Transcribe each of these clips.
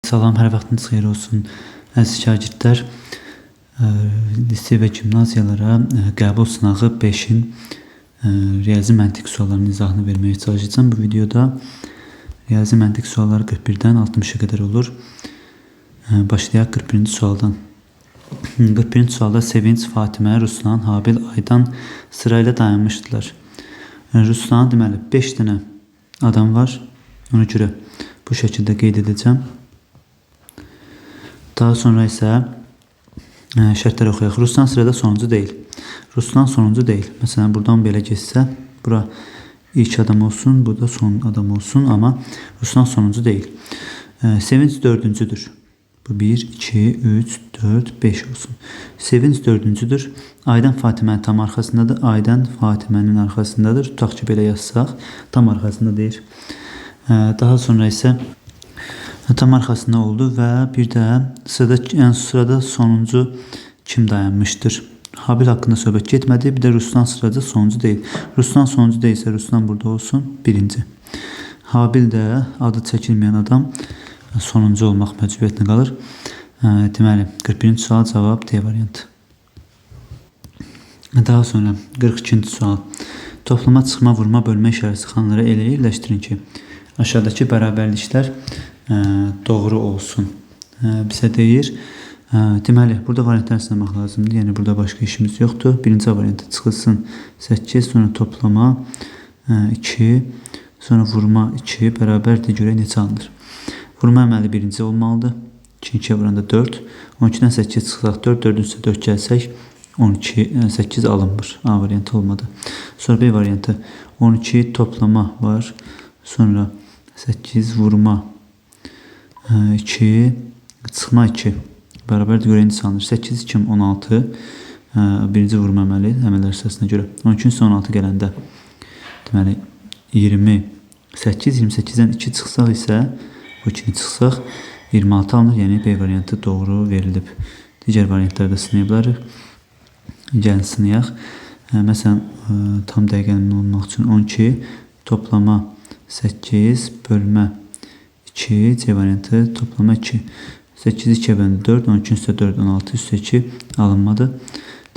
Salam, hər vaxtınız xeyir olsun. Əziz şagirdlər, lise və gimnaziyalara qəbul sınağı 5-in riyazi məntiq suallarının izahını verməyə çalışacağım. Bu videoda riyazi məntiq sualları 41-dən 60-a qədər olur. Başlayaq 41-ci sualdan. 41-ci sualda Sevinç, Fatimə, Ruslan, Habil, Aydan sırayla dayanmışdılar. Ruslan deməli 5 dənə adam var. Ona görə bu şəkildə qeyd edəcəm. Daha sonra isə şərtləri oxuyaq. Ruslan sırada sonuncu deyil. Ruslan sonuncu deyil. Məsələn, buradan belə geçsə, bura ilk adam olsun, bu da son adam olsun, amma Ruslan sonuncu deyil. Sevinç dördüncüdür. Bu 1, 2, 3, 4, 5 olsun. Sevinç dördüncüdür. Aydan Fatimənin tam arxasındadır. Aydan Fatimənin arxasındadır. Tutaq ki, belə yazsaq, tam arxasında deyir. Daha sonra isə tam arxasında oldu və bir də sırada sonuncu kim dayanmışdır? Habil haqqında söhbət getmədi. Bir də Ruslan sırada sonuncu deyil. Ruslan sonuncu deyilsə, Ruslan burada olsun, birinci. Habil də adı çəkilməyən adam sonuncu olmaq məcburiyyətinə qalır. Deməli, 41-ci sual cavab D variantı. Daha sonra 42-ci sual. Toplama, çıxma, vurma, bölmə işarəsi xanları elə yerləşdirin ki, aşağıdakı bərabərliklər doğru olsun. Bizə deyir. Deməli, burada variantlar sınamaq lazımdır. Yəni, burada başqa işimiz yoxdur. Birinci variantı çıxılsın 8, sonra toplama 2, sonra vurma 2 bərabərdir. Görək neçə alınır. Vurma əməli birinci olmalıdır. 2-2 vuranda 4. 12-dən 8 çıxsaq 4, 4-ün üstə 4 gəlsək 12, 8 alınmır. A variantı olmadı. Sonra B variantı 12 toplama var. Sonra 8 vurma 2, çıxma 2 bərabərdir. Görək neçə alınır. 8, 2, 16 birinci vurma əməli əməllər sırasına görə. 12-ün üstə 16 gələndə deməli 28, 28-dən 2 çıxsaq isə bu 2-ni çıxsaq 26 alınır. Yəni B variantı doğru verilib. Digər variantlarda sınaya bilərik. Gəlin sınayaq. Məsələn, tam dəqiqəli olmaq üçün 12 toplama 8 bölmə 2 C variantı toplama 2. 8 2 bölündü 4, 12 üstə 4, 16 üstə 2 alınmadı.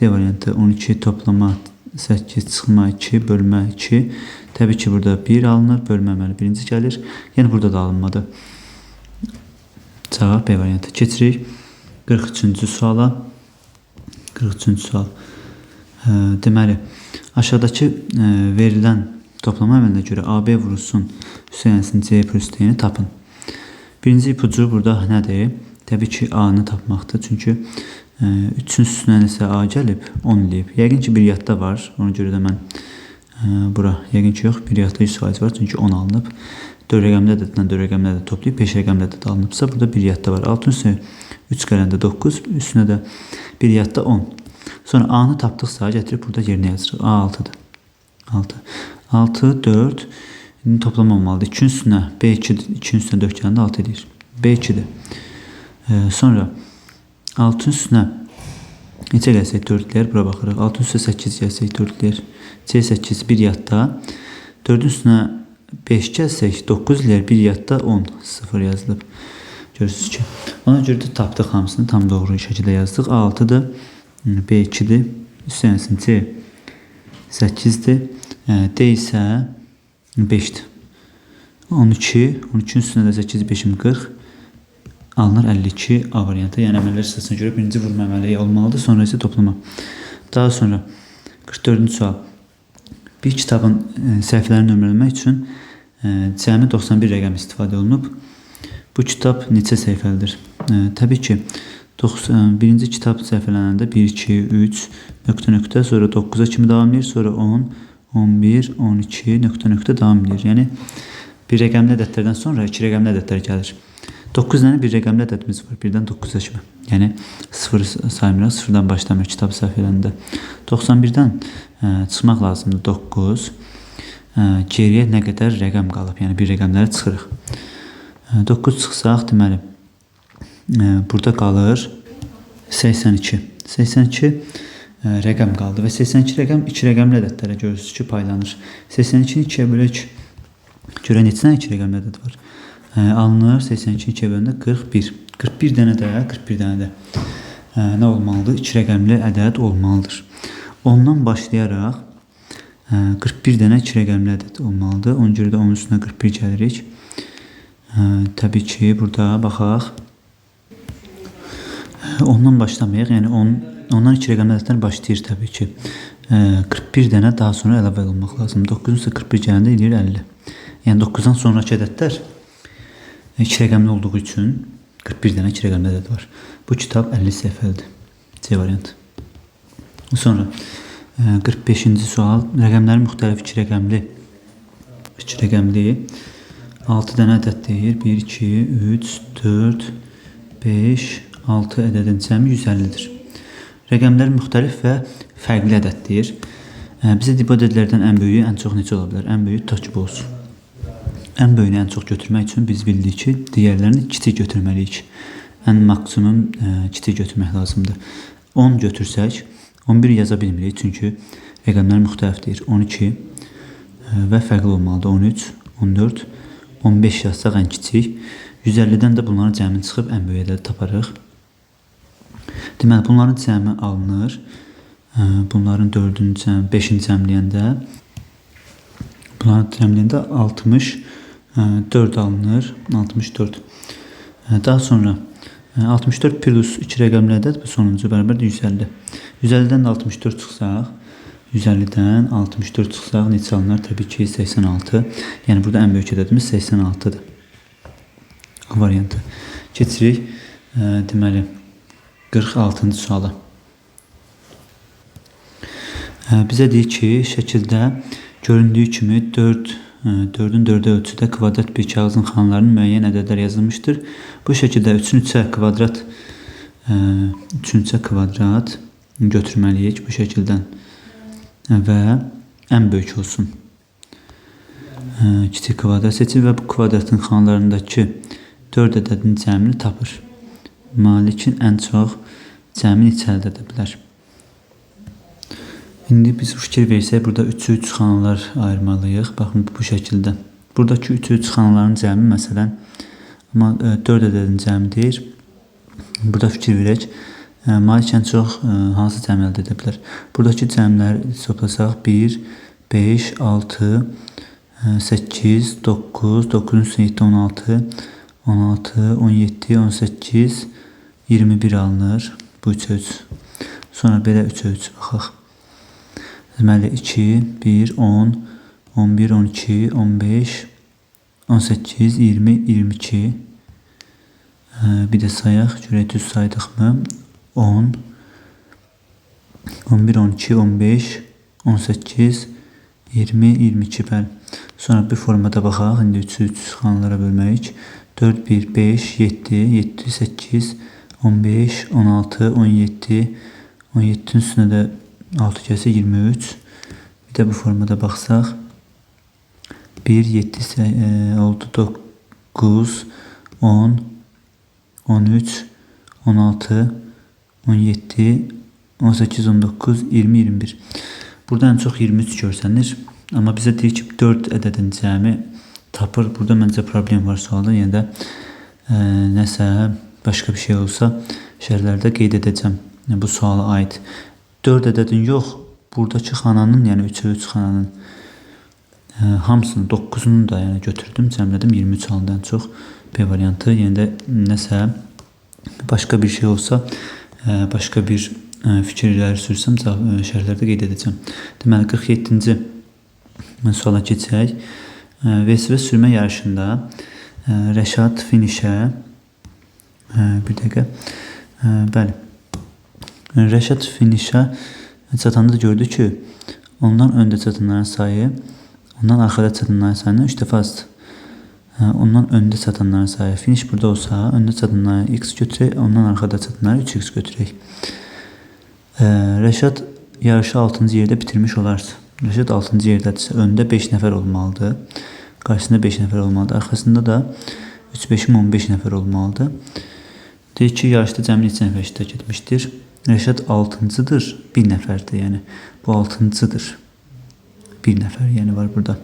D variantı 12 toplama 8 çıxma 2 bölmə 2. Təbii ki, burada 1 alınır. Bölmə əməli birinci gəlir. Yəni, burada da alınmadı. Cavab B variantı. Keçirik 43-cü suala. 43-cü sual. Deməli, aşağıdakı verilən toplama əməlinə görə AB vurulsun üstəyənsin C plus D-ni tapın. Birinci ipucu burada nədir? Təbii ki, A-nı tapmaqdır. Çünki 3-ün üstünə nəsə A gəlib, 10 eləyib. Yəqin ki, bir yadda var. Ona görə də mən bura yəqin ki, yox. Bir yadda 100% var. Çünki 10 alınıb. 4 rəqəmlə də 4 rəqəmlə də toplayıb 5 rəqəmlə də alınıbsa, burada bir yadda var. 6-ın üstünə 3 gələndə 9, üstünə də bir yadda 10. Sonra A-nı tapdıqsa, gətirib burada yerinə yazırıq. A 6-dır. 6. 6, 4 toplam olmalıdır. 2-ün üstünə B2-dir. 2-ün üstünə 4 gələndə 6 edir. B2-dir. Sonra 6-ın üstünə neçə gəlsək 4 eləyər. Bura baxırıq. 6-ın üstünə 8 gəlsək 4 eləyər. C8 bir yadda. 4-ün üstünə 5 gəlsək 9 eləyər. Bir yadda 10. 0 yazılıb. Görürsünüz ki. Ona görə də tapdıq hamısını. Tam doğru şəkildə yazdıq. A6-dır. B2-dir. Üstənsin C 8-dir. D isə 5-dir. 12. 12-ün üstünə də 8, 5-im 40. Alınır 52 A variantı. Yəni əməllər sırasına görə birinci vurma əməli olmalıdır. Sonra isə toplama. Daha sonra 44-cü sual. Bir kitabın səhifələrini nömrələmək üçün cəmi 91 rəqəm istifadə olunub. Bu kitab neçə səhifəlidir? Təbii ki, birinci kitab səhifələnəndə 1, 2, 3, nöqtə, sonra 9-a kimi davam edir, sonra 10, 11, 12, nöqtə davam edir. Yəni, bir rəqəmli ədədlərdən sonra 2 rəqəmli ədədlər gəlir. 9 dənə bir rəqəmli ədədimiz var, 1-dən 9-a kimi. Yəni, 0 saymırıq, 0-dan başlamır kitab səhifələndə. 91-dən çıxmaq lazımdır 9. Geriyə nə qədər rəqəm qalıb, yəni bir rəqəmləri çıxırıq. 9 çıxsaq, deməli, burada qalır 82. 82 rəqəm qaldı və 82 rəqəm 2 rəqəmli ədədlərə görürsünüz ki, paylanır. 82-ni 2-yə bölək. Görə neçə dənə 2 rəqəmli ədəd var? alınır 82 2 bölündə 41. 41 dənə də, 41 dənə də nə olmalıdır? 2 rəqəmli ədəd olmalıdır. Ondan başlayaraq 41 dənə 2 rəqəmli ədəd olmalıdır. Ona görə də onun üstünə 41 gəlirik. Təbii ki, burada baxaq. Ondan başlamayaq. Yəni ondan 2 rəqəmli ədədlər başlayır təbii ki. 41 dənə daha sonra əlavə olmaq lazım. 9-un üstə 41 gələndə edir 50. Yəni 9-dan sonraki ədədlər 2 rəqəmli olduğu üçün 41 dənə 2 rəqəmli ədəd var. Bu kitab 50 səhifəlidir. C variantı. Sonra 45-ci sual. Rəqəmlərin müxtəlif 2 rəqəmli 6 dənə ədəd deyir. 1, 2, 3, 4, 5, 6 ədədin cəmi 150-dir. Rəqəmlər müxtəlif və fərqli ədəd deyir. Bizə bu ədədlərdən ən böyüyü ən çox neçə ola bilər? Ən böyüyü tutaq ki, bu olsun. Ən böyüyünü ən çox götürmək üçün biz bildik ki, digərlərini kiçik götürməliyik. Ən maksimum kiçik götürmək lazımdır. 10 götürsək, 11 yaza bilmirik, çünki rəqəmlər müxtəlifdir. 12 və fərqli olmalıdır. 13, 14, 15 yazsaq ən kiçik. 150-dən də bunların cəmini çıxıb ən böyük ədədi taparıq. Deməli, bunların cəmi alınır. Bunların 5-in cəmləyəndə 64 alınır. 64. Daha sonra 64 plus 2 rəqəmli ədəd bu sonuncu bərabərdir 150. 150-dən də 64 çıxsaq, 150-dən 64 çıxsaq neçə alınır? Təbii ki, 86. Yəni burada ən böyük ədədimiz 86-dır. Variantı. Keçirik. Deməli 46-cı suala. Bizə deyir ki, şəkildə göründüyü kimi 4-ün 4-ə ölçüdə kvadrat bir kağızın xanalarının müəyyən ədədlər yazılmışdır. Bu şəkildə 3-ün 3-ə kvadrat götürməliyik bu şəkildən və ən böyük olsun. Kiçik kvadrat seçir və bu kvadratın xanalarındakı 4 ədədin cəmini tapır. Malikin ən çox cəmi neçə əldə edə bilər? İndi biz fikir versək, burada 3-ü 3 xanalar ayırmalıyıq. Baxın, bu şəkildə. Buradakı 3-ü 3 xanaların cəmi, məsələn, amma 4 ədədin cəmi deyir. Burada fikir verək. Malik ən çox hansı cəmi əldə edə bilər? Buradakı cəmləri hesablasaq 1, 5, 6, 8, 9, 9-un üstünə 7, 16, 16, 17, 18, 21 alınır. Bu 3-ə 3. Sonra belə 3-ə 3 baxaq. Deməli 2, 1, 10, 11, 12, 15, 18, 20, 22. Bir də sayaq. Görək düz saydıqmı? 10, 11, 12, 15, 18, 20, 22. Bəli. Sonra bir formada baxaq. İndi 3-ü 3 xanalara bölməyik. 4, 1, 5, 7, 7, 8, 15, 16, 17, 17-nin üstünə də 6 gəlsə 23. Bir də bu formada baxsaq 1, 7 oldu 9, 10, 13, 16, 17, 18, 19, 20, 21. Burada ən çox 23 görsənir. Amma bizə deyir ki 4 ədədin cəmi tapır. Burada məncə problem var sualda. Yəni də nəsə başqa bir şey olsa şərhlərdə qeyd edəcəm. Bu suala aid. 4 ədədin yox, buradakı xananın, yəni 3-ə 3 xananın hamısını, 9-unu da yəni götürdüm, cəmlədim, 23 alındı ən çox. B variantı, yəni də nəsə başqa bir şey olsa, başqa bir fikirləri sürsəm, şərhlərdə qeyd edəcəm. Deməli, 47-ci suala keçək. VSV sürmə yarışında Rəşad finişə bir dəqiqə, bəli, Rəşad finişə çatanda gördü ki, ondan öndə çatanların sayı ondan arxada çatanların sayından 3 dəfə azdır. Ondan öndə çatanların sayı finiş burada olsa, öndə çatanları x götürək, ondan arxada çatanları 3x götürək. Rəşad yarışı 6-cı yerdə bitirmiş olarsa, Rəşad 6-cı yerdədirsə, öndə 5 nəfər olmalıdır, qarşısında 5 nəfər olmalıdır, arxasında da 3-5-15 nəfər olmalıdır. Deyək ki, yarışda cəmi neçə nəfər iştirak etmişdir? Rəşad 6-cıdır, 1 nəfərdir, yəni bu 6-cıdır, 1 nəfər yəni var burada.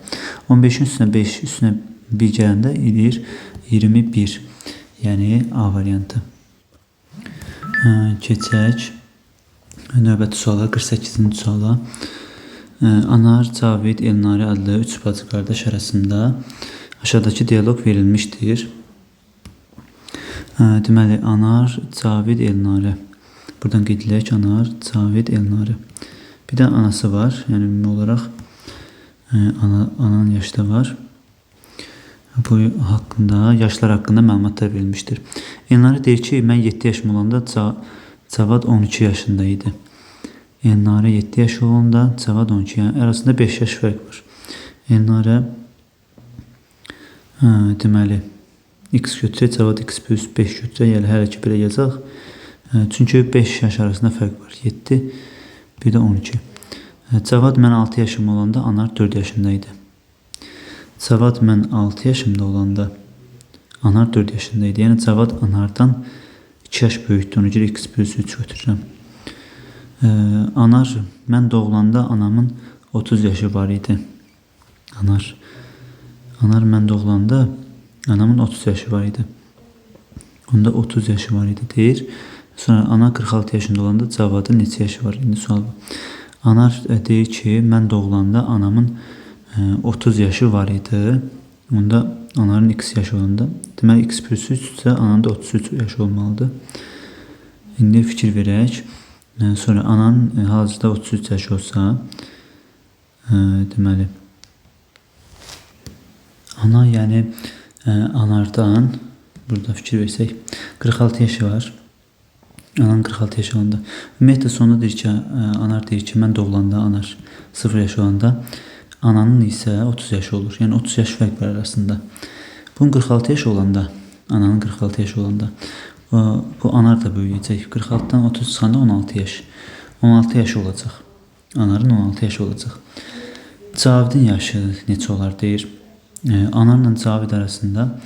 15-in üstünə 5, üstünə 1 gələndə edir 21. Yəni A variantı. Keçək növbəti suala, 48-ci suala. Anar, Cavid, Elnarə adlı 3 bacı qardaş arasında aşağıdakı diyaloq verilmişdir. Deməli, Anar, Cavid, Elnarə. Buradan qeyd edək, Anar, Cavid, Elnarə. Bir də anası var, yəni ümumi olaraq ananın yaşı da var. Bu haqqında, yaşlar haqqında məlumatlar verilmişdir. Elnarə deyir ki, mən 7 yaşım olanda Cavad 12 yaşında idi. Elnarə 7 yaşı olanda Cavad 12, yəni arasında 5 yaş fərq var. Elnarə deməli x götürək, Cavad x plus 5 götürək, yəni hələ ki belə yazaq. Çünki 5 yaş arasında fərq var. 7, bir də 12. Cavad mən 6 yaşım olanda Anar 4 yaşında idi. Cavad mən 6 yaşımda olanda Anar 4 yaşında idi. Yəni Cavad Anardan 2 yaş böyükdür. Ona görə x plus 3 götürürəm. Anar mən doğulanda anamın 30 yaşı var idi. Anar mən doğulanda anamın 30 yaşı var idi. Onda 30 yaşı var idi deyir. Sonra ana 46 yaşında olanda Cavadın neçə yaşı var? İndi sual bu. Anar deyir ki, mən doğulanda anamın 30 yaşı var idi. Onda Anarın x yaşı olanda, deməli x plus 3 isə ananın da 33 yaşı olmalıdır. İndi fikir verək. Sonra ananın hazırda 33 yaşı olsa, deməli ana, yəni Anardan, burada fikir versək, 46 yaşı var. Ananın 46 yaşı olanda. Ümumiyyətlə sonunda deyir ki, Anar deyir ki, mən doğulanda Anar 0 yaşı olanda, ananın isə 30 yaşı olur. Yəni 30 yaş fərq var arasında. Bunun 46 yaşı olanda, ananın 46 yaşı olanda, bu Anar da böyüyəcək. 46-dan 30 çıxanda 16 yaş. 16 yaşı olacaq. Anarın 16 yaşı olacaq. Cavidin yaşı neçə olar deyir. Anarla Cavid arasında,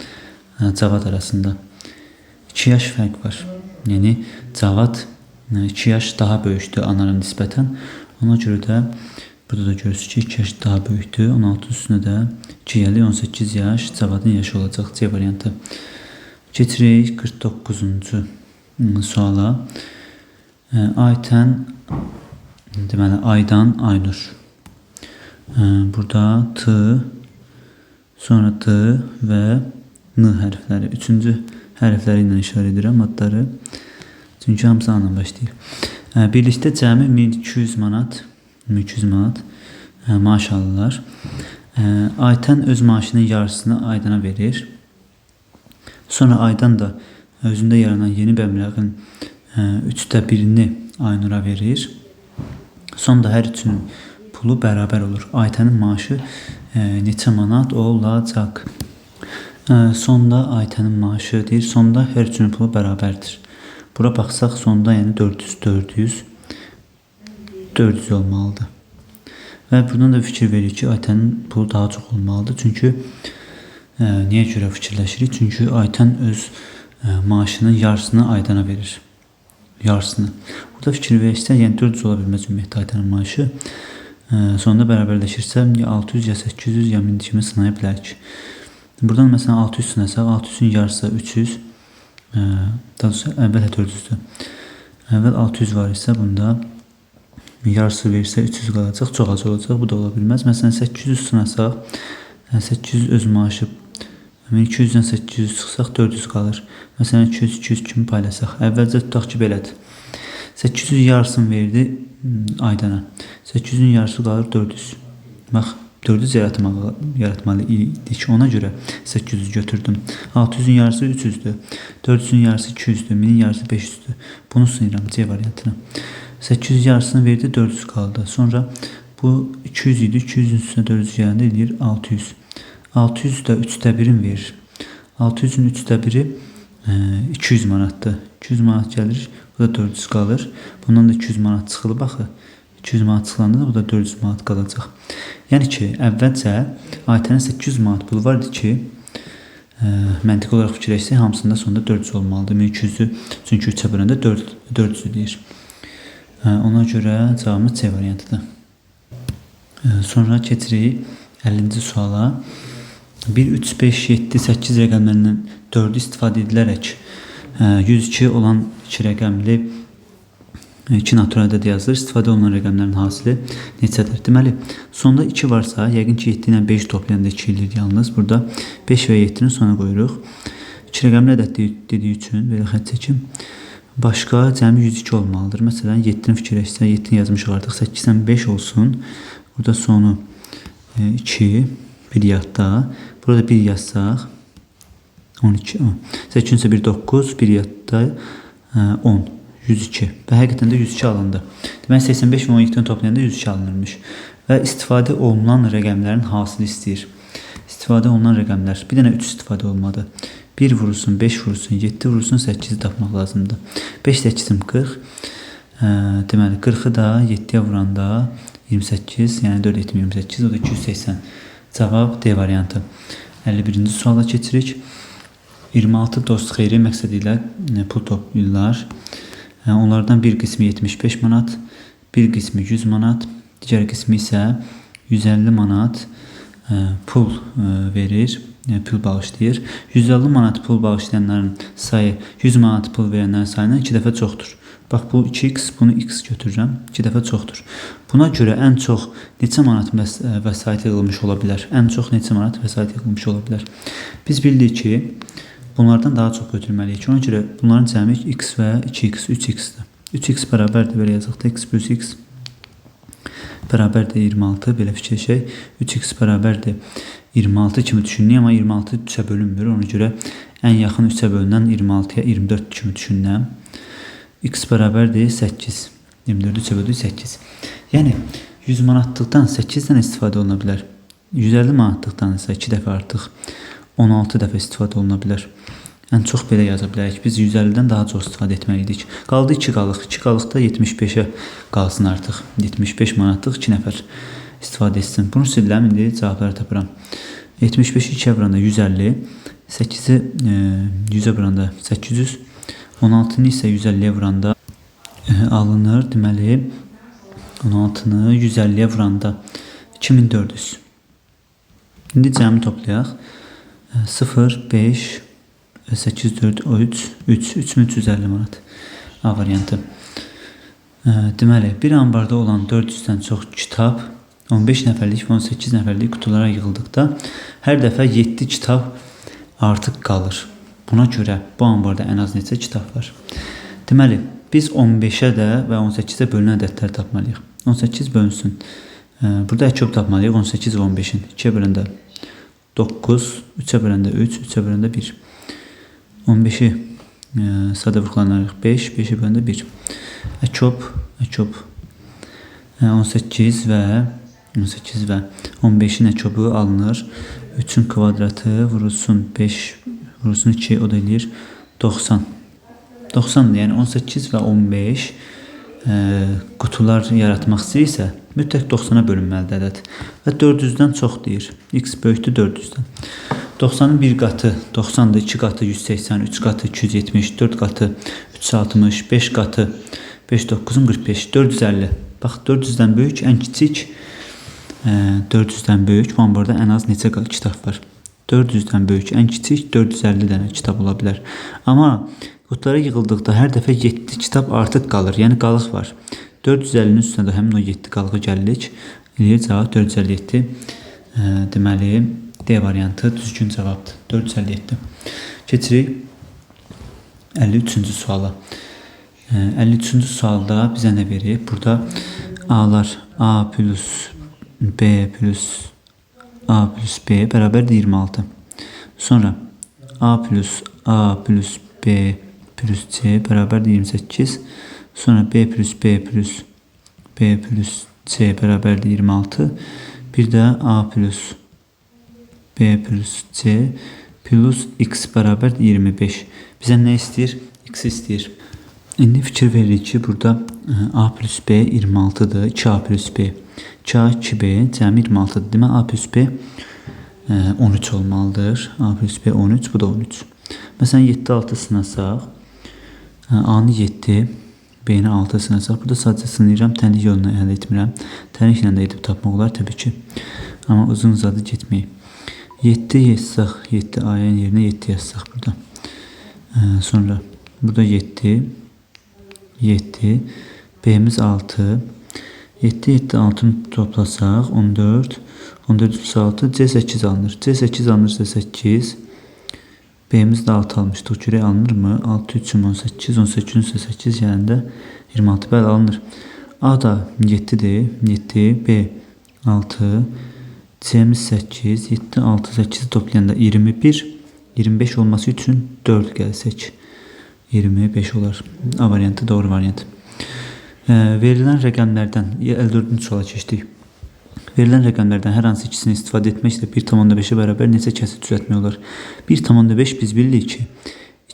Cavad arasında 2 yaş fərq var. Yəni Cavad 2 yaş daha böyükdür Anara nisbətən. Ona görə də burada da görürsünüz ki, 2 yaş daha böyükdür. 16 üstünə də 2 gəlir, 18 yaş Cavadın yaşı olacaq. C variantı. Keçirik 49-cu suala. Aytən, deməli Aydan, Aynur. Burada T, sonra D və N hərfləri. Üçüncü hərfləri ilə işarə edirəm adları. Çünki hamısı A ilə başlayır. Birlikdə cəmi 1200 manat maaş alırlar. Aytən öz maaşının yarısını Aydana verir. Sonra Aydan da özündə yaranan yeni məbləğin 1/3-ni Aynura verir. Sonda hər üçünün pulu bərabər olur. Aytənin maaşı neçə manat olacaq? Sonda Aytənin maaşı deyir, sonda hər üçünün pulu bərabərdir. Bura baxsaq, sonda yəni 400 olmalıdır. Və buradan da fikir verir ki, Aytənin pulu daha çox olmalıdır. Çünki niyə görə fikirləşirik? Çünki Aytən öz maaşının yarısını Aydana verir. Yarısını. Burada fikir verirsə, yəni 400 ola bilməz ümumiyyətlə Aytənin maaşı. Sonunda bərabərləşirsə, ya 600 ya 800 ya 1000 kimi sınaya bilərik. Buradan məsələn 600 sınasaq, 600-ün yarısı 300. Daha doğrusu əvvəl 400-dür. Əvvəl 600 var isə bunda yarısı verirsə 300 qalacaq, çox az olacaq. Bu da ola bilməz. Məsələn 800 sınasaq, 800 öz maaşı 1200-dən 800 çıxsaq 400 qalır. Məsələn 200 kimi paylasaq. Əvvəlcə tutaq ki, belədir. 800 yarısını verdi Aydana. 800-ün yarısı qalır 400. Bax, 400 yaratmalı idik. Ona görə 800 götürdüm. 600-ün yarısı 300-dür. 400-ün yarısı 200-dür. 1000-in yarısı 500-dür. Bunu sınıram C variantına. 800 yarısını verdi, 400 qaldı. Sonra bu 200 idi. 200-ün üstünə 400 gələndə eləyir 600. 600 da 3/1'in verir. 600-ün 3/1'i 200 manatdır. 200 manat gəlir. Bu da 400 qalır. Bundan da 200 manat çıxılıb baxı. 200 manat çıxılanda da bu da 400 manat qalacaq. Yəni ki, əvvəlcə Aytənin 800 manat pulu var idi ki, məntiqi olaraq fikirləşsək, hamısında sonunda 400 olmalıdır. 1200-ü, çünki 3-ə böləndə 400 deyir. Ona görə cavabımız C variantıdır. Sonra keçirik 50-ci suala. 1, 3, 5, 7, 8 rəqəmlərindən 4-ü istifadə edilərək 102 olan 2 rəqəmli 2 natural ədəd yazılır. İstifadə olunan rəqəmlərin hasili neçədir? Deməli, sonda 2 varsa, yəqin ki 7 ilə 5 toplayanda 2 eləyir yalnız. Burada 5 və 7-ni sona qoyuruq. 2 rəqəmli ədəd dediyi üçün belə xətt çəkim. Başqa cəmi 102 olmalıdır. Məsələn, 7-ni fikirləşsə, 7-ni yazmışıq artıq. 8-dən 5 olsun. Burada sonu 2, 1 yadda. Burada 1 yazsaq 12, 8 isə 1, 9, 1 yadda 10, 102 və həqiqətən də 102 alındı. Deməli 85 və 17-ni toplayanda 102 alınırmış və istifadə olunan rəqəmlərin hasili istəyir. İstifadə olunan rəqəmlər, bir dənə 3 istifadə olmadı. 1 vurulsun, 5 vurulsun, 7 vurulsun, 8-i tapmaq lazımdır. 5, 8-im 40. Deməli 40-ı da 7-yə vuranda 28, yəni 4, 7, 28, o da 280. Cavab D variantı. 51-ci suala keçirik. 26 dost xeyri məqsədi ilə pul toplayırlar. Onlardan bir qismi 75 manat, bir qismi 100 manat, digər qismi isə 150 manat pul verir, pul bağışlayır. 150 manat pul bağışlayanların sayı 100 manat pul verənlərin sayından 2 dəfə çoxdur. Bax, bu 2x, bunu x götürürəm, 2 dəfə çoxdur. Buna görə ən çox neçə manat vəsait yığılmış ola bilər? Ən çox neçə manat vəsait yığılmış ola bilər? Biz bildik ki, bunlardan daha çox götürməliyik. Ona görə bunların cəmi x və 2x, 3x-dir. 3x bərabərdir, belə yazaq da, x plus x bərabərdir 26, belə fikirləşək. 3x bərabərdir 26 kimi düşünürəm, amma 26 3-ə bölünmür. Ona görə ən yaxın 3-ə bölünən 26-ya 24 kimi düşünürəm. X bərabərdir 8. 24 3-ə böldük 8. Yəni 100 manatlıqdan 8-dən istifadə oluna bilər. 150 manatlıqdan isə 2 dəfə artıq 16 dəfə istifadə oluna bilər. Ən çox belə yaza bilərik. Biz 150-dən daha çox istifadə etməliydik. Qaldı 2 qalıq. 2 qalıqda 75-ə qalsın artıq. 75 manatlıq 2 nəfər istifadə etsin. Bunu siləm, indi cavabları tapıram. 75-i 2-yə vuranda 150, 8-i 100-ə vuranda 800, 16-nı isə 150-yə vuranda alınır. Deməli, 16-nı 150-yə vuranda 2400. İndi cəmi toplayaq. 0, 5, 8, 4, 3, 3350 manat. A variantı. Deməli, bir ambarda olan 400-dən çox kitab 15 nəfərlik və 18 nəfərlik qutulara yığıldıqda hər dəfə 7 kitab artıq qalır. Buna görə bu ambarda ən az neçə kitab var? Deməli, biz 15-ə də və 18-ə bölünən ədədlər tapmalıyıq. 18 bölünsün. Burada əköb tapmalıyıq. 18 və 15-in 2-yə böləndə 9, 3-ə böləndə 3, 3-ə böləndə 1. 15-i sadə vurğulanarıq 5, 5-ə böləndə 1. Əköb 18 və 15-in əköbü alınır. 3-ün kvadratı vurulsun 5, vurulsun 2, o da eləyir 90. 90-dır, yəni 18 və 15 qutular yaratmaq istəyirsə, mütləq 90-a bölünməlidir ədəd. Və 400-dən çox deyir. X böyükdür 400-dən. 90-ın 1 qatı 90-dır, 2 qatı 180, 3 qatı 270, 4 qatı 360, 5 qatı 5, 9-un 45, 450. Bax, 400-dən böyük, ən kiçik 400-dən böyük. Bu ambarda ən az neçə kitab var? 400-dən böyük, ən kiçik 450 dənə kitab ola bilər. Amma qutulara yığıldıqda hər dəfə 7 kitab artıq qalır, yəni qalıq var. 450-nin üstünə də həmin o 7 qalığı gəlirik. Cavab 457. Deməli, D variantı düzgün cavabdır. 457. Keçirik 53-cü suala. 53-cü sualda bizə nə verir? Burada A'lar A plus B plus A plus B bərabərdir 26. Sonra A plus B plus C bərabərdir 28. Sonra B plus C bərabərdir 26. Bir də A plus B plus C plus X bərabərdir 25. Bizə nə istəyir? X istəyir. İndi fikir veririk ki, burada A plus B 26-dır. 2A plus B. 2A, 2B cəmi 26-dır. Demək, A plus B 13 olmalıdır. A plus B 13, bu da 13. Məsələn, 7-6 sınasaq, A-nı 7, B-ni 6 sınasaq, burada sadəcə sınayıram, tənlik yoluna əldə etmirəm. Tənliklə də edib tapmaq olar, təbii ki. Amma uzun uzadı getməyib. 7 yazsaq, 7 ayın yerine 7 yazsaq burada. Sonra burada 7, 7, B'miz 6, 7, 7, 6'ını toplasaq 14, 14 üstü 6, C8 alınır. C8 alınırsa 8, B'miz de 6 almışdıq. Görək alınır mı? 6, 3, 18, 18 üstü 8 yəni də 26 bəli alınır. A da 7'dir. 7, B 6, C'miz 8, 7, 6, 8 toplayanda 21, 25 olması için 4 gəlsək 25 olar. A variantı doğru variant. Verilen rəqəmlərdən 54-cü suala keçdik. Verilen rəqəmlərdən hər hansı ikisini istifadə etməklə 1,5'e bərabər neçə kəsr düzəltmək olar? 1,5 biz bilirik ki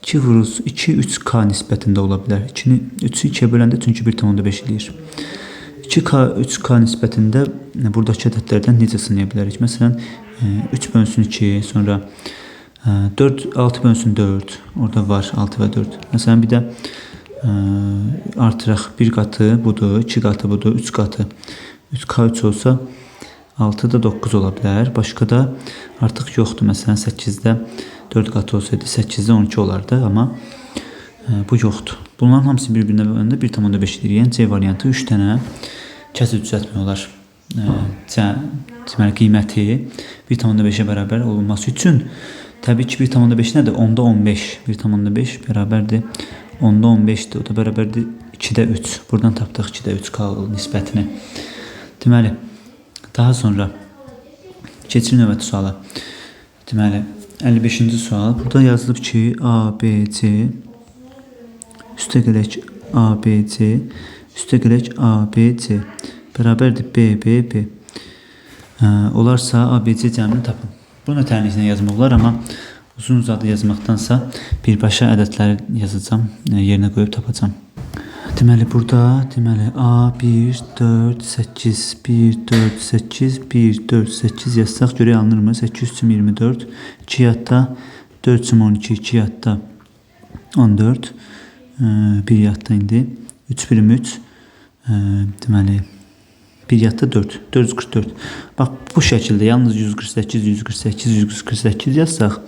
2 vurulsun 2 3k nisbətində ola bilər. 2'ni 3'ü 2'ye böləndə çünki 1,5 eləyir. 2k 3k nisbətində buradakı ədədlərdən necə sınaya bilərik? Məsələn 3 bölünsün 2, sonra 4 6 bölünsün 4. Orada var 6 və 4. Məsələn bir də artıraq 1 qatı budur, 2 qatı budur, 3 qatı. 3k3 olsa 6 da 9 ola bilər. Başqa da artıq yoxdur. Məsələn 8-də 4 qatı olsaydı 8-də 12 olardı, amma bu yoxdur. Bunların hamısı bir-birinə böləndə 1,5 edir. Yəni C variantı 3 dənə kəsr düzəltmək olar. Deməli qiyməti 1,5'e bərabər olması üçün təbii ki 1,5 nədir? 10'da 15. 1,5 bərabərdir 10'da 15'dir. O da bərabərdir 2'də 3. Buradan tapdıq 2'də 3k nisbətini. Deməli daha sonra keçirik növbəti suala. Deməli 55-ci sual. Burada yazılıb ki A, B, C üstə gələk A, B, C üstə gələk A, B, C bərabərdir B, B, B. Olarsa A, B, C cəmini tapın. Bunu tənliklə yazmaq olar, amma uzun uzadı yazmaqdansa birbaşa ədədləri yazacağım, yerinə qoyub tapacağım. Deməli burada A 1 4 8 1 4 8 1 4 8 yazsaq görək alınır mı? 8 üçün 24, 2 yadda 4 üçün 12, 2 yadda 14, 1 yadda indi 3 birim 3, deməli 1 yadda 4, 444. Bax bu şəkildə yalnız 148, 148, 148 yazsaq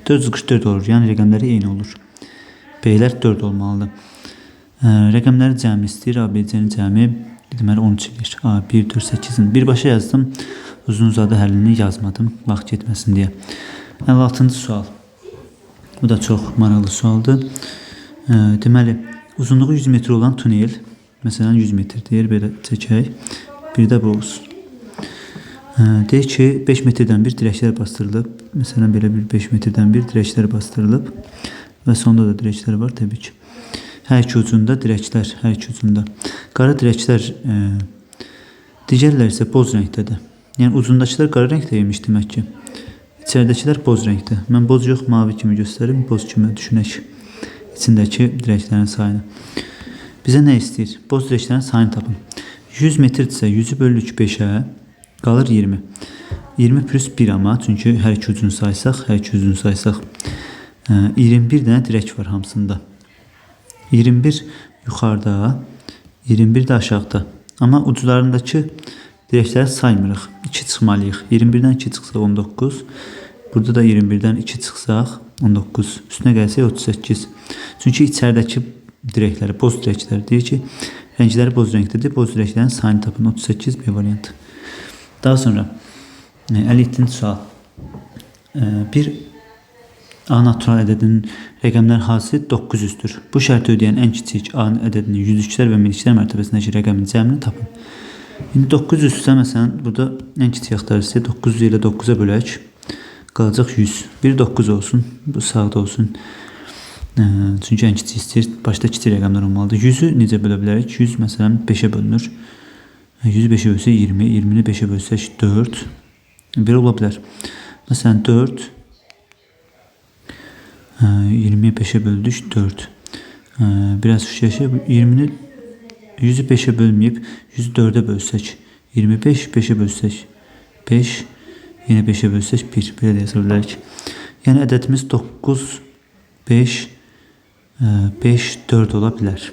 444 olur. Yəni rəqəmləri eyni olur. B'lər 4 olmalıdır. Rəqəmləri cəmi istəyir. A, B, C-nin cəmi deməli 13 edir. A, 1, 4, 8-in birbaşa yazdım. Uzun uzadı həllini yazmadım. Vaxt getməsin deyə. 56-cı sual. Bu da çox maraqlı sualdır. Deməli uzunluğu 100 metr olan tunel, məsələn 100 metrdir. Belə çəkək. Bir də bu olsun. Deyək ki 5 metrdən bir dirəklər bastırılıb. Məsələn belə bir 5 metrdən bir dirəklər bastırılıb. Və sonda da dirəklər var təbii ki. Hər iki ucunda dirəklər, hər iki ucunda. Qara dirəklər, digərlər isə boz rəngdədir. Yəni ucundakılar qara rəngdə imiş demək ki. İçəridəkilər boz rəngdə. Mən boz yox, mavi kimi göstərim, boz kimi düşünək. İçindəki dirəklərin sayını. Bizə nə istəyir? Boz dirəklərin sayını tapın. 100 metrdirsə 100'ü bölürük 5'ə, qalır 20. 20 plus 1 amma, çünki hər iki ucunu saysaq, 21 dənə dirək var hamısında. 21 yuxarıda, 21 də aşağıda. Amma uclarındakı dirəkləri saymırıq. 2 çıxmalıyıq. 21'dən 2 çıxsaq 19. Burada da 21'dən 2 çıxsaq 19. Üstünə gəlsək 38. Çünki içəridəki dirəkləri, boz dirəklər deyir ki, rəngləri boz rəngdədir. Boz dirəklərin sayını tapın. 38 B variantı. Daha sonra 57-ci sual. Bir A natural ədədinin rəqəmlər hansı 900'dür. Bu şərti ödəyən ən kiçik A ədədinin yüzlüklər və minliklər mərtəbəsindəki rəqəmin cəmini tapın. İndi 900'sə məsələn burada ən kiçik axtarısı 900 ilə 9'a bölək. Qalacaq 100. Bir 9 olsun. Bu sağda olsun. Çünki ən kiçik istəyir. Başda kiçik rəqəmlər olmalıdır. 100'ü necə bölə bilərik? 100 məsələn 5'ə bölünür. 100'ü 5'ə bölsə 20. 20'ni 5'ə bölsək 4. Bir ola bilər. Məsələn 4. 20'yi 5'ə böldük 4. Biraz fikirləşək. 20'ni 100'ü 5'ə bölməyib 100'ü 4'ə bölsək 25, 5'ə bölsək 5, yenə 5'ə bölsək 1. Belə də yaza bilərik. Yəni ədədimiz 9, 5, 5, 4 ola bilər.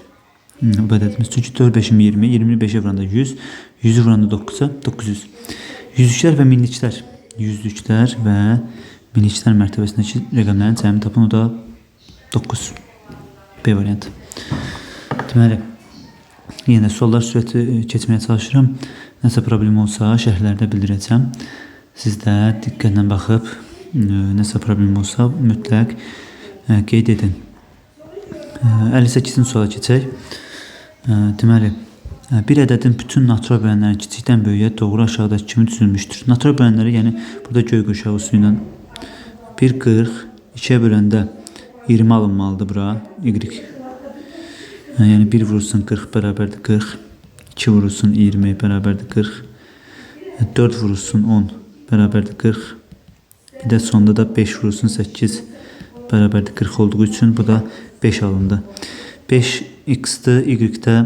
Bu ədədimiz. Çünki 4, 5'im 20, 20'ni 5'ə vuranda 100, 100'ü vuranda 9'a 900. Yüzlüklər və minliklər. yüzlüklər və minliklər mərtəbəsindəki rəqəmlərin cəmini tapın. O da 9. B variantı. Deməli, yenə suallar sürəti keçməyə çalışıram. Nəsə problem olsa şərhlərdə bildirəcəm. Siz də diqqətlə baxıb nəsə problem olsa mütləq qeyd edin. 58-ci suala keçək. Deməli, bir ədədin bütün natural bölənlərin kiçikdən böyüyə doğru aşağıdakı kimi düzülmüşdür. Natural bölənləri, yəni burada göy qurşağı üsulu ilə 1,40 2-yə böləndə 20 alınmalıdır bura. Y. Yəni 1 vurulsun 40 bərabərdir 40. 2 vurulsun 20 bərabərdir 40. 4 vurulsun 10 bərabərdir 40. Bir də sonda da 5 vurulsun 8 bərabərdir 40 olduğu üçün bu da 5 alındı. 5x-dır, y-də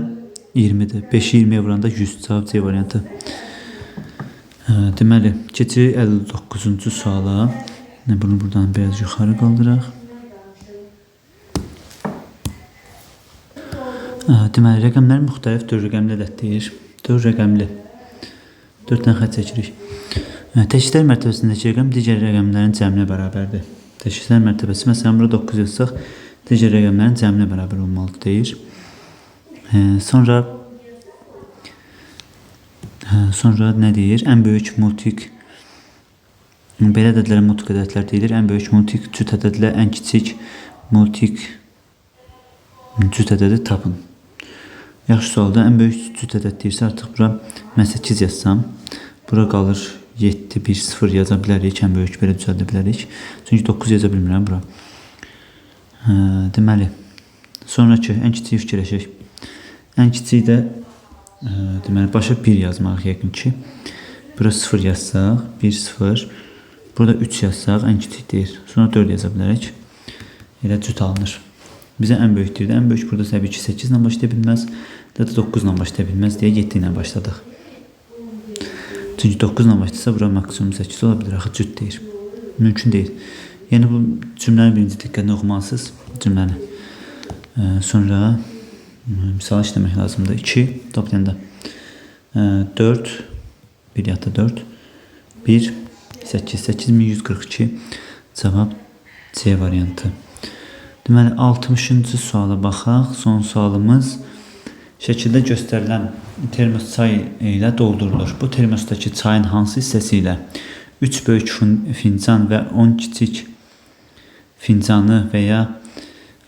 20'dir. 5'i 20'ye vuranda 100 cevap C variantı. Deməli, keçirik 59-cu suala. Bunu buradan biraz yuxarı qaldıraq. Deməli, rəqəmlər müxtəlif 4 rəqəmli ədəddir. 4 rəqəmli. 4 dənə xətt çəkirik. Təşkillər mərtəbəsindəki rəqəm digər rəqəmlərin cəminə bərabərdir. Təşkillər mərtəbəsi, məsələn, burada 9 yazsaq, digər rəqəmlərin cəminə bərabər olmalıdır deyir. Sonra nə deyir? Ən böyük multik, belə ədədlərə multik ədədlər deyilir. Ən böyük multik cüt ədədlə ən kiçik multik cüt ədədi tapın. Yaxşı sualda ən böyük cüt ədəd deyirsə, artıq bura mən 8 yazsam, bura qalır 7, 1, 0 yaza bilərik. Ən böyük belə düzəldə bilərik. Çünki 9 yaza bilmirəm bura. Deməli, sonraki ən kiçiyi fikirləşək. Ən kiçik də deməli, başa 1 yazmaq yəqin ki. Bura 0 yazsaq, 1, 0. Burada 3 yazsaq, ən kiçik deyir. Sonra 4 yaza bilərik. Elə cüt alınır. Bizə ən böyük deyirdi. Ən böyük burada səbəb ki 8 ilə başlaya bilməz. Da 9 ilə başlaya bilməz deyə 7 ilə başladıq. Çünki 9 ilə başlasa bura maksimum 8 ola bilir. Axı cüt deyir. Mümkün deyil. Yəni bu cümləni birinci diqqətlə oxumalısınız. Cümləni. Sonra misal işləmək lazımdır. 2 toplayanda 4 1 yatı 4 1 8 8142 cavab C variantı. Deməli 60-cı suala baxaq. Son sualımız şəkildə göstərilən termos çay ilə doldurulur. Bu termosdakı çayın hansı hissəsi ilə 3 böyük fincan və 10 kiçik fincanı və ya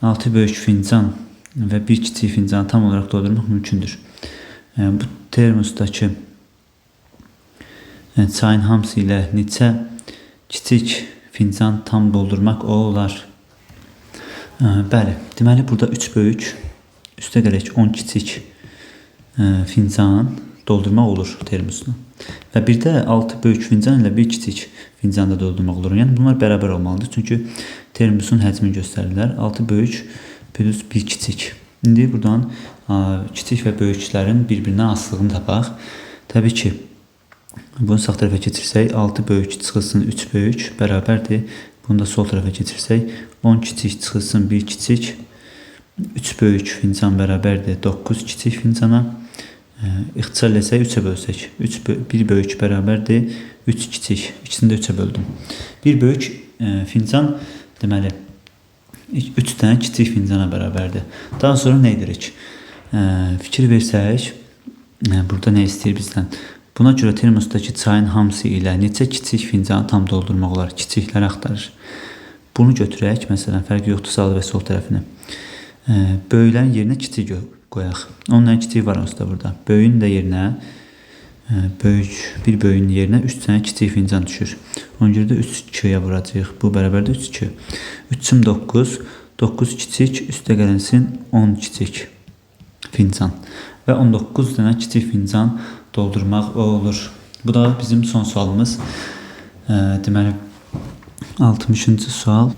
6 böyük fincan və 1 kiçik fincanı tam olaraq doldurmaq mümkündür. Bu termosdakı çayın hamısı ilə neçə kiçik fincan tam doldurmaq olar? Bəli, deməli burada 3 böyük, üstə gələk 10 kiçik fincan doldurmaq olur termosuna. Və bir də 6 böyük fincan ilə 1 kiçik fincan da doldurmaq olur. Yəni bunlar bərabər olmalıdır. Çünki termosun həcmini göstərirlər. 6 böyük plus 1 kiçik. İndi buradan kiçik və böyüklərin bir-birindən asılılığını tapaq. Təbii ki, bunu sağ tərəfə keçirsək 6 böyük çıxılsın 3 böyük bərabərdir. Bunu da sol tərəfə keçirsək 10 kiçik çıxılsın 1 kiçik 3 böyük fincan bərabərdir 9 kiçik fincana. İxtisar etsək 3-ə bölsək 1 böyük bərabərdir 3 kiçik. İkisini də 3-ə böldüm. 1 böyük fincan deməli 3 dənə kiçik fincana bərabərdir. Daha sonra nə edirik? Fikir versək, burada nə istəyir bizdən? Buna görə termosdakı çayın hamısı ilə neçə kiçik fincanı tam doldurmaq olar? Kiçikləri axtarır. Bunu götürək, məsələn, fərqi yoxdur sağ və sol tərəfini. Böyüklərin yerinə kiçik qoyaq. Onların kiçiyi var onsuz da burada. Böyüyün də yerinə, bir böyüyün yerinə 3 dənə kiçik fincan düşür. Ona görə də 3 2-yə vuracaq. Bu bərabərdir 3 2. 3-üm 9, 9 kiçik, üstə gələnsin 10 kiçik fincan. Və 19 dənə kiçik fincan doldurmaq olur. Bu da bizim son sualımız. Deməli 60-cı sual.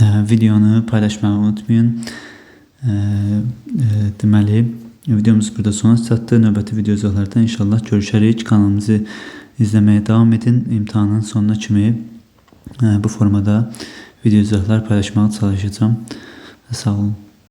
Videonu paylaşmağı unutmayın. Deməli videomuz burada sona çatdı. Növbəti video izahlarda inşallah görüşərik. Kanalımızı izləməyə davam edin. İmtahanın sonuna kimi bu formada video izahlar paylaşmağa çalışacağım. Sağ olun.